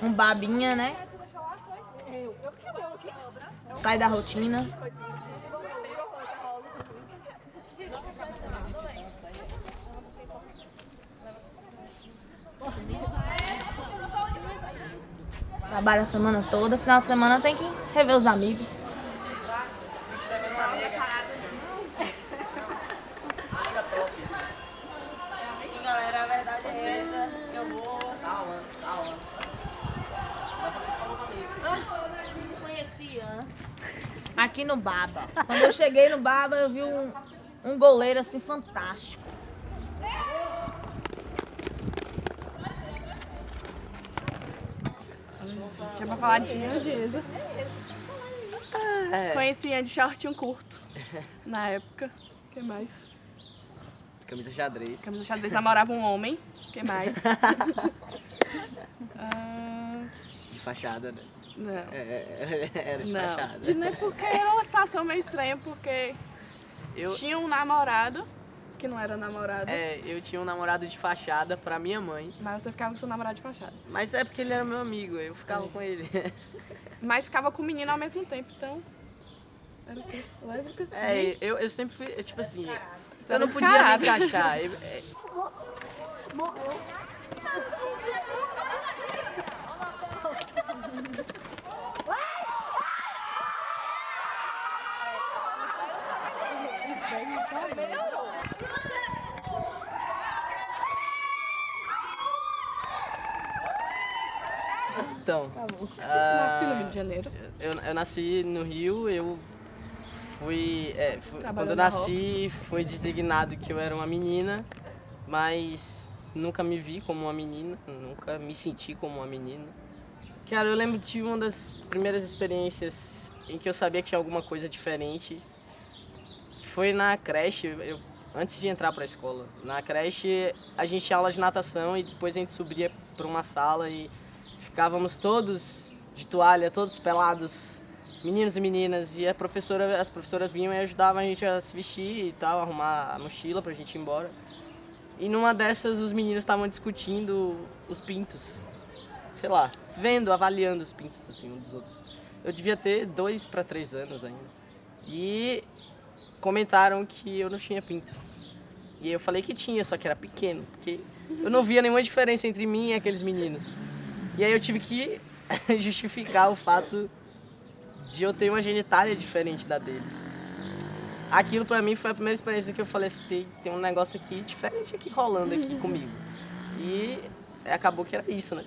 Um babinha, né? Sai da rotina. Trabalha a semana toda, final de semana tem que rever os amigos. Sim, galera, a verdade é essa. Eu vou... Calma. Conhecia aqui no Baba. Quando eu cheguei no Baba, eu vi um goleiro assim fantástico. Tinha pra falar de Andiesa. Conheci Andy shortinho curto na época. O que mais? Camisa xadrez. Camisa xadrez, namorava um homem. O que mais? De fachada, né? Não. Era de Não. fachada. Não é porque era uma situação meio estranha, porque tinha um namorado, que não era namorado. Eu tinha um namorado de fachada pra minha mãe. Mas você ficava com seu namorado de fachada. Mas é porque ele era meu amigo, eu ficava com ele. Mas ficava com o menino ao mesmo tempo, então... Era o quê? Lésbica? Eu sempre fui, tipo assim... Você eu era não podia me descarado. encaixar. Morreu. Então, Nasci no Rio de Janeiro. eu nasci no Rio, eu fui... quando eu na nasci, foi designado que eu era uma menina, mas nunca me vi como uma menina, nunca me senti como uma menina. Cara, eu lembro de uma das primeiras experiências em que eu sabia que tinha alguma coisa diferente, que foi na creche, antes de entrar para a escola. Na creche, a gente tinha aula de natação e depois a gente subia para uma sala e ficávamos todos de toalha, todos pelados, meninos e meninas, e as professoras vinham e ajudavam a gente a se vestir e tal, arrumar a mochila pra gente ir embora. E numa dessas os meninos estavam discutindo os pintos, sei lá, vendo, avaliando os pintos assim uns dos outros. Eu devia ter 2 para 3 anos ainda. E comentaram que eu não tinha pinto. E eu falei que tinha, só que era pequeno, porque eu não via nenhuma diferença entre mim e aqueles meninos. E aí eu tive que justificar o fato de eu ter uma genitália diferente da deles. Aquilo pra mim foi a primeira experiência que eu falei assim, tem um negócio aqui diferente aqui rolando aqui comigo. E acabou que era isso, né?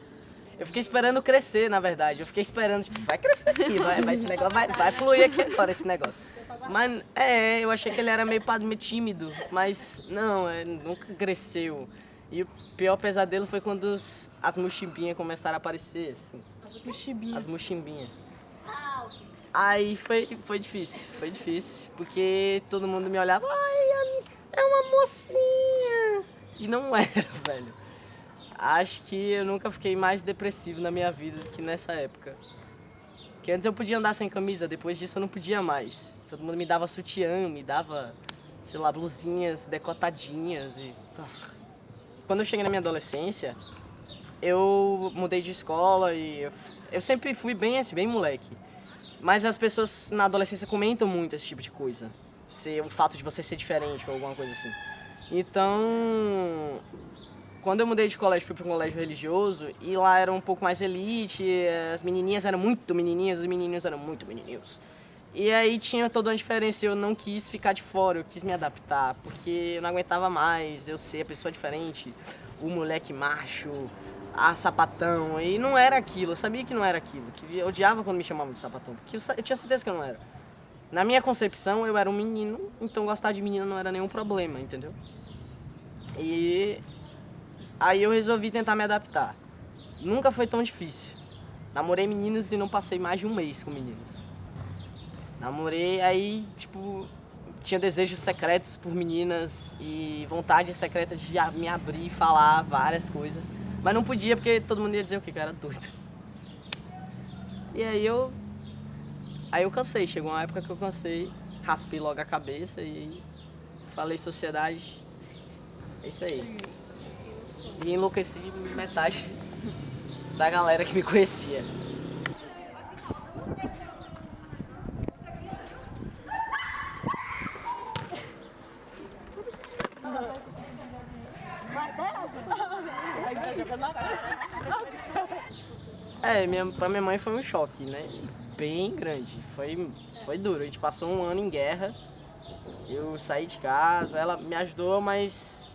Eu fiquei esperando crescer, na verdade. Eu fiquei esperando, tipo, vai crescer aqui, vai esse negócio, vai fluir aqui agora esse negócio. Mas, eu achei que ele era meio tímido, mas não, nunca cresceu. E o pior pesadelo foi quando as muximbinhas começaram a aparecer, assim. As muximbinhas. Aí foi difícil, porque todo mundo me olhava, ai, é uma mocinha. E não era, velho. Acho que eu nunca fiquei mais depressivo na minha vida do que nessa época. Porque antes eu podia andar sem camisa, depois disso eu não podia mais. Todo mundo me dava sutiã, me dava, sei lá, blusinhas decotadinhas e... Quando eu cheguei na minha adolescência, eu mudei de escola e eu sempre fui bem assim, bem moleque. Mas as pessoas na adolescência comentam muito esse tipo de coisa. O fato de você ser diferente ou alguma coisa assim. Então, quando eu mudei de colégio, fui para um colégio religioso e lá era um pouco mais elite, as menininhas eram muito menininhas, os menininhos eram muito menininhos. E aí tinha toda uma diferença, eu não quis ficar de fora, eu quis me adaptar, porque eu não aguentava mais eu ser a pessoa diferente, o moleque macho, a sapatão, e não era aquilo, eu sabia que não era aquilo, que eu odiava quando me chamavam de sapatão, porque eu tinha certeza que eu não era. Na minha concepção, eu era um menino, então gostar de menina não era nenhum problema, entendeu? E aí eu resolvi tentar me adaptar. Nunca foi tão difícil. Namorei meninos e não passei mais de um mês com meninos. Namorei, aí, tipo, tinha desejos secretos por meninas e vontade secreta de me abrir e falar várias coisas. Mas não podia porque todo mundo ia dizer o quê? Que eu era doido. E aí eu cansei, chegou uma época que eu cansei, raspei logo a cabeça e falei sociedade, é isso aí. E enlouqueci metade da galera que me conhecia. Pra minha mãe foi um choque, né? Bem grande. Foi duro. A gente passou um ano em guerra. Eu saí de casa, ela me ajudou, mas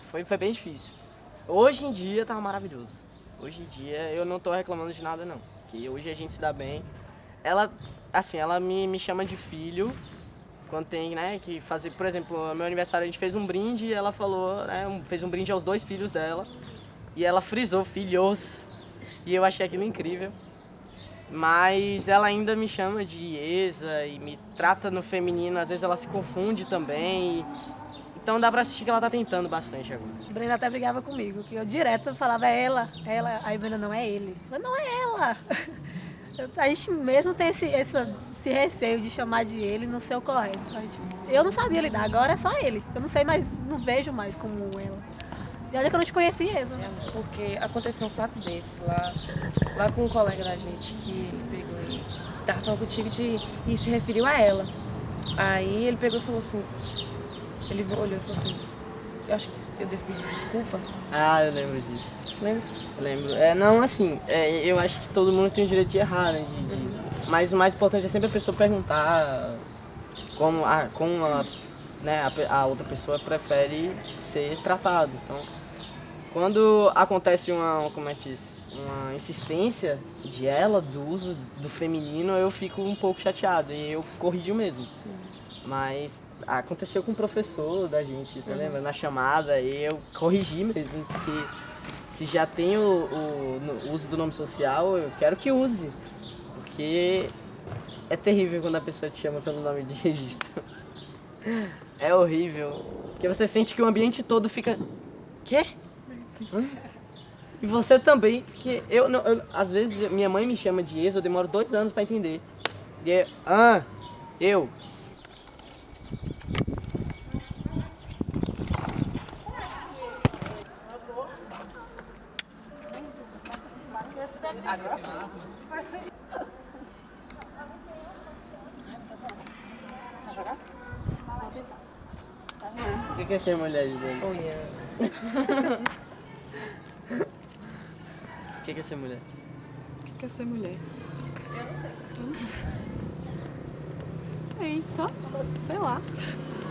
foi bem difícil. Hoje em dia tá maravilhoso. Hoje em dia eu não tô reclamando de nada não. Porque hoje a gente se dá bem. Ela me chama de filho. Quando tem, né, que fazer, por exemplo, no meu aniversário a gente fez um brinde e ela falou, né, fez um brinde aos 2 filhos dela. E ela frisou filhos. E eu achei aquilo incrível. Mas ela ainda me chama de Iesa e me trata no feminino, às vezes ela se confunde também. Então dá pra assistir que ela tá tentando bastante agora. Brenda até brigava comigo, que eu direto falava é ela, aí Brenda, não é ele. Eu falei, não é ela. A gente mesmo tem esse receio de chamar de ele no seu correto. Eu não sabia lidar, agora é só ele. Eu não sei mais, não vejo mais como ela. E olha que eu não te conhecia, Iesa. Porque aconteceu um fato desse lá com um colega da gente que ele pegou e tava falando contigo e se referiu a ela. Aí ele pegou e falou assim, ele olhou e falou assim, eu acho que eu devo pedir desculpa. Ah, eu lembro disso. Lembra? Lembro. Não, assim, eu acho que todo mundo tem o direito de errar, né? Mas o mais importante é sempre a pessoa perguntar como a outra pessoa prefere ser tratado. Então, quando acontece uma insistência do uso do feminino, eu fico um pouco chateado e eu corrigi mesmo. Mas aconteceu com o professor da gente, você lembra? Na chamada, e eu corrigi mesmo, porque se já tem o uso do nome social, eu quero que use. Porque é terrível quando a pessoa te chama pelo nome de registro. É horrível. Porque você sente que o ambiente todo fica... Quê? E você também, porque às vezes minha mãe me chama de Iesa, eu demoro 2 anos pra entender. E eu. O que é ser mulher, Gisele? Oh, yeah. O que é ser mulher? O que é ser mulher? Eu não sei. Sei lá.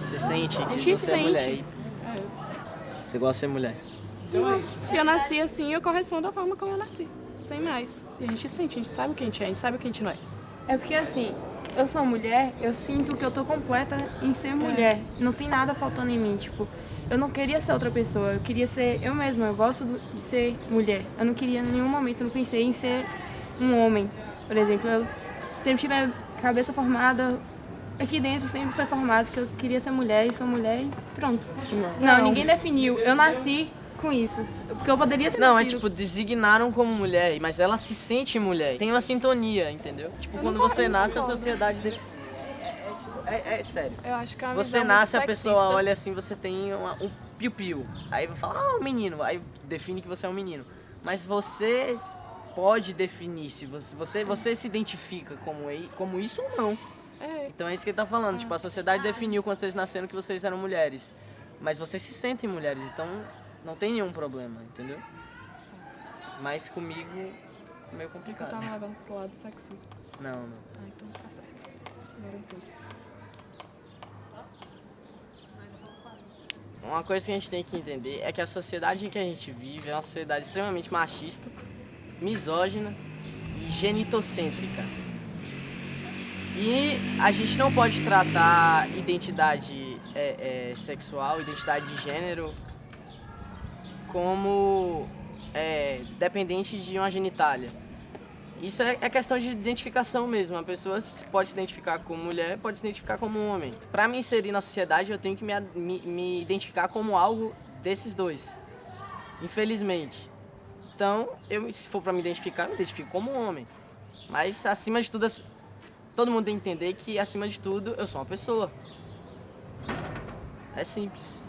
Você sente A que gente você é sente. mulher e você gosta de ser mulher? Se eu nasci assim, eu correspondo à forma como eu nasci. Sem mais. E a gente sente, a gente sabe o que a gente é, a gente sabe o que a gente não é. É porque assim, eu sou mulher, eu sinto que eu tô completa em ser mulher. Não tem nada faltando em mim, tipo, eu não queria ser outra pessoa, eu queria ser eu mesma, eu gosto de ser mulher. Eu não queria em nenhum momento, eu não pensei em ser um homem. Por exemplo, eu sempre tive a cabeça formada, aqui dentro sempre foi formado que eu queria ser mulher e sou mulher e pronto. Não, ninguém definiu, eu nasci com isso, porque eu poderia ter Não, nascido... designaram como mulher, mas ela se sente mulher. Tem uma sintonia, entendeu? Tipo, quando você nasce, a sociedade define. É sério. Eu acho que é uma Você visão nasce, a muito pessoa sexista. olha assim, você tem um piu-piu. Aí vai falar, um menino. Aí define que você é um menino. Mas você pode definir se você se identifica como isso ou não. É, Então é isso que ele tá falando. Tipo, a sociedade definiu quando vocês nasceram que vocês eram mulheres. Mas vocês se sentem mulheres, então não tem nenhum problema, entendeu? Mas comigo é meio é que eu complicado. tava levando pro lado sexista. Não. Ah, então tá certo. Agora eu entendo. Uma coisa que a gente tem que entender é que a sociedade em que a gente vive é uma sociedade extremamente machista, misógina e genitocêntrica. E a gente não pode tratar identidade sexual, identidade de gênero como dependente de uma genitália. Isso é questão de identificação mesmo. Uma pessoa pode se identificar como mulher, pode se identificar como homem. Para me inserir na sociedade, eu tenho que me identificar como algo desses dois. Infelizmente. Então, se for para me identifico como homem. Mas, acima de tudo, todo mundo tem que entender que, acima de tudo, eu sou uma pessoa. É simples.